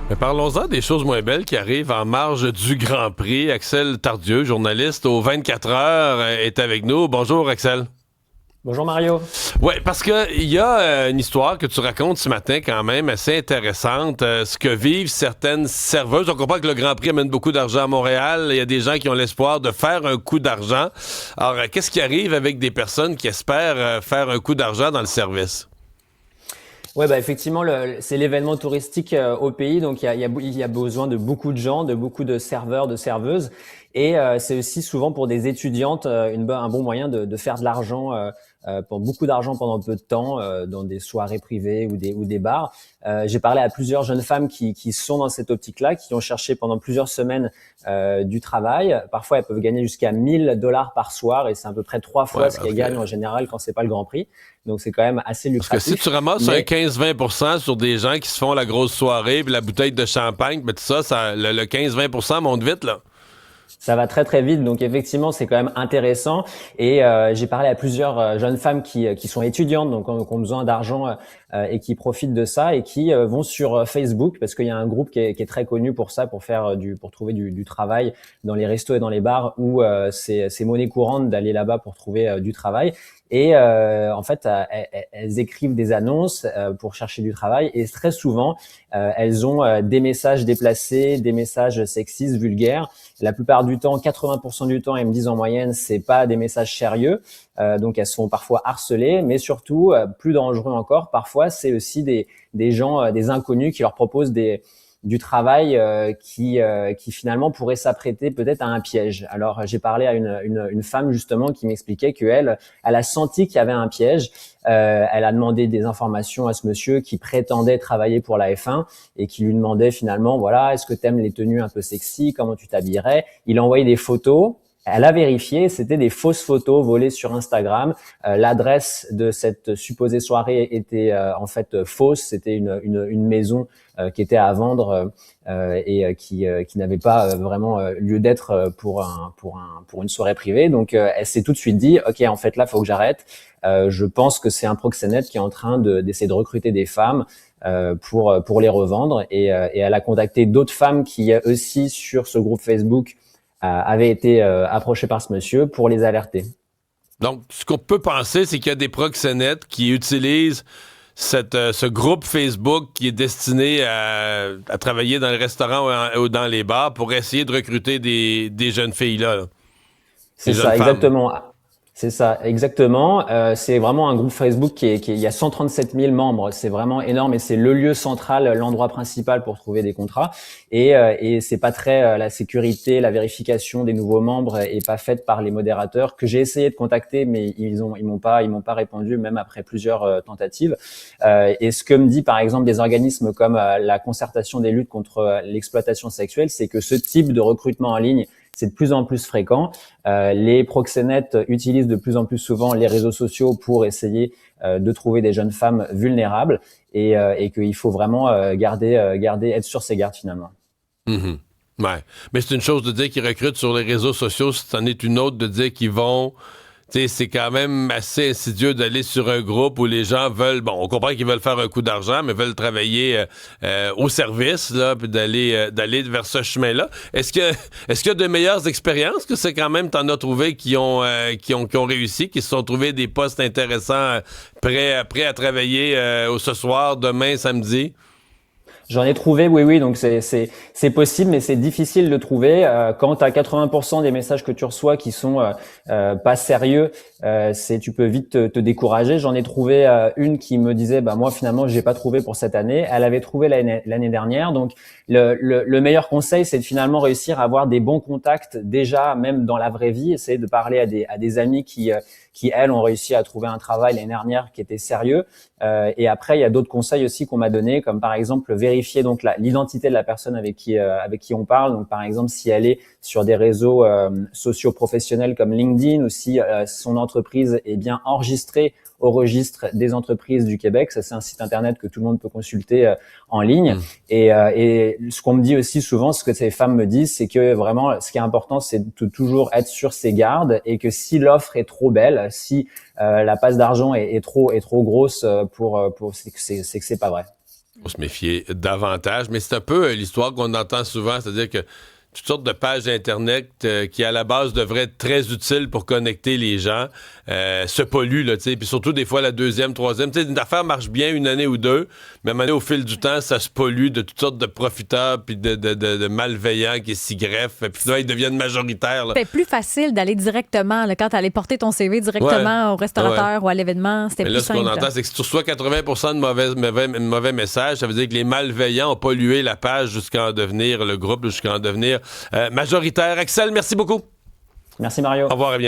Mais parlons-en des choses moins belles qui arrivent en marge du Grand Prix. Axel Tardieu, journaliste aux 24 heures, est avec nous. Bonjour, Axel. Bonjour Mario. Oui, parce que il y a une histoire que tu racontes ce matin quand même assez intéressante. Ce que vivent certaines serveuses. On comprend que le Grand Prix amène beaucoup d'argent à Montréal. Il y a des gens qui ont l'espoir de faire un coup d'argent. Alors, qu'est-ce qui arrive avec des personnes qui espèrent faire un coup d'argent dans le service? Ouais, bah effectivement, c'est l'événement touristique au pays, donc il y a besoin de beaucoup de gens, de beaucoup de serveurs, de serveuses, et c'est aussi souvent pour des étudiantes un bon moyen de faire de l'argent, pour beaucoup d'argent pendant peu de temps, dans des soirées privées ou des bars. J'ai parlé à plusieurs jeunes femmes qui sont dans cette optique-là, qui ont cherché pendant plusieurs semaines du travail. Parfois, elles peuvent gagner jusqu'à 1 000 $ par soir, et c'est à peu près 3 fois ce qu'elles gagnent en général quand c'est pas le Grand Prix. Donc c'est quand même assez Parce que si lucratif. tu ramasses un Mais 15-20% sur des gens qui se font la grosse soirée puis la bouteille de champagne, ben tout ça le 15-20% monte vite, là. ça va très très vite, donc effectivement c'est quand même intéressant. Et j'ai parlé à plusieurs jeunes femmes qui sont étudiantes, donc qui ont besoin d'argent et qui profitent de ça et qui vont sur Facebook, parce qu'il y a un groupe qui est très connu pour ça, pour faire pour trouver du travail dans les restos et dans les bars, où c'est monnaie courante d'aller là-bas pour trouver du travail. Et en fait, elles écrivent des annonces pour chercher du travail, et très souvent, elles ont des messages déplacés, des messages sexistes, vulgaires. La plupart du temps, 80% du temps, elles me disent en moyenne, c'est pas des messages sérieux. Donc elles se font parfois harceler, mais surtout, plus dangereux encore, parfois, c'est aussi des gens, des inconnus qui leur proposent du travail qui finalement pourrait s'apprêter peut-être à un piège. Alors j'ai parlé à une femme justement qui m'expliquait qu'elle a senti qu'il y avait un piège. Elle a demandé des informations à ce monsieur qui prétendait travailler pour la F1 et qui lui demandait finalement, voilà, est-ce que t'aimes les tenues un peu sexy, comment tu t'habillerais? Il a envoyé des photos. Elle a vérifié, c'était des fausses photos volées sur Instagram. L'adresse de cette supposée soirée était en fait fausse. C'était une maison qui était à vendre et qui n'avait pas vraiment lieu d'être pour une soirée privée. Donc elle s'est tout de suite dit, ok, en fait là, faut que j'arrête. Je pense que c'est un proxénète qui est en train d'essayer de recruter des femmes pour les revendre. Et elle a contacté d'autres femmes qui aussi sur ce groupe Facebook avaient été approchées par ce monsieur pour les alerter. Donc, ce qu'on peut penser, c'est qu'il y a des proxénètes qui utilisent ce groupe Facebook qui est destiné à travailler dans les restaurants ou dans les bars pour essayer de recruter des jeunes filles là, des C'est jeunes ça, femmes. exactement. C'est ça, exactement. C'est vraiment un groupe Facebook il y a 137 000 membres. C'est vraiment énorme, et c'est le lieu central, l'endroit principal pour trouver des contrats. Et c'est pas très la sécurité, la vérification des nouveaux membres est pas faite par les modérateurs que j'ai essayé de contacter, mais ils m'ont pas répondu même après plusieurs tentatives. Et ce que me dit par exemple des organismes comme la concertation des luttes contre l'exploitation sexuelle, c'est que ce type de recrutement en ligne, c'est de plus en plus fréquent. Les proxénètes utilisent de plus en plus souvent les réseaux sociaux pour essayer de trouver des jeunes femmes vulnérables, et qu'il faut vraiment être sur ses gardes finalement. Mhm. Ouais. Mais c'est une chose de dire qu'ils recrutent sur les réseaux sociaux, c'en est une autre de dire qu'ils vont. Tu sais, c'est quand même assez insidieux d'aller sur un groupe où les gens veulent, bon, on comprend qu'ils veulent faire un coup d'argent, mais veulent travailler au service, là, puis d'aller vers ce chemin-là. Est-ce qu'il y a de meilleures expériences que c'est quand même, t'en as trouvé qui ont réussi, qui se sont trouvés des postes intéressants, prêts à travailler ce soir, demain, samedi? J'en ai trouvé, oui, oui, donc c'est possible, mais c'est difficile de trouver. Quand tu as 80% des messages que tu reçois qui sont pas sérieux, tu peux vite te décourager. J'en ai trouvé une qui me disait, bah moi finalement j'ai pas trouvé pour cette année. Elle avait trouvé l'année dernière. Donc le meilleur conseil, c'est de finalement réussir à avoir des bons contacts déjà, même dans la vraie vie. Essayer de parler à des amis qui elles ont réussi à trouver un travail l'année dernière qui était sérieux. Et après, il y a d'autres conseils aussi qu'on m'a donnés, comme par exemple vérifier donc l'identité de la personne avec qui on parle. Donc par exemple, si elle est sur des réseaux sociaux professionnels comme LinkedIn, ou si son entreprise est bien enregistrée au registre des entreprises du Québec. Ça, c'est un site internet que tout le monde peut consulter en ligne. Hmm. Et ce qu'on me dit aussi souvent, ce que ces femmes me disent, c'est que vraiment, ce qui est important, c'est de toujours être sur ses gardes, et que si l'offre est trop belle, si la passe d'argent est trop grosse c'est que c'est pas vrai. Faut se méfier davantage. Mais c'est un peu l'histoire qu'on entend souvent, c'est-à-dire que toutes sortes de pages Internet qui, à la base, devraient être très utiles pour connecter les gens, se polluent, là, tu sais. Puis surtout, des fois, la deuxième, troisième. Tu sais, une affaire marche bien une année ou deux, mais à un moment donné, au fil du temps, ça se pollue de toutes sortes de profiteurs puis de malveillants qui s'y greffent. Puis là, ils deviennent majoritaires, là. C'était plus facile d'aller directement, là, quand tu allais porter ton CV directement au restaurateur ou à l'événement. C'était Mais plus là, ce simple. qu'on entend, c'est que si tu reçois 80% de mauvais messages, ça veut dire que les malveillants ont pollué la page jusqu'à en devenir, le groupe, jusqu'à en devenir majoritaire. Axel, merci beaucoup. Merci Mario. Au revoir, à bientôt.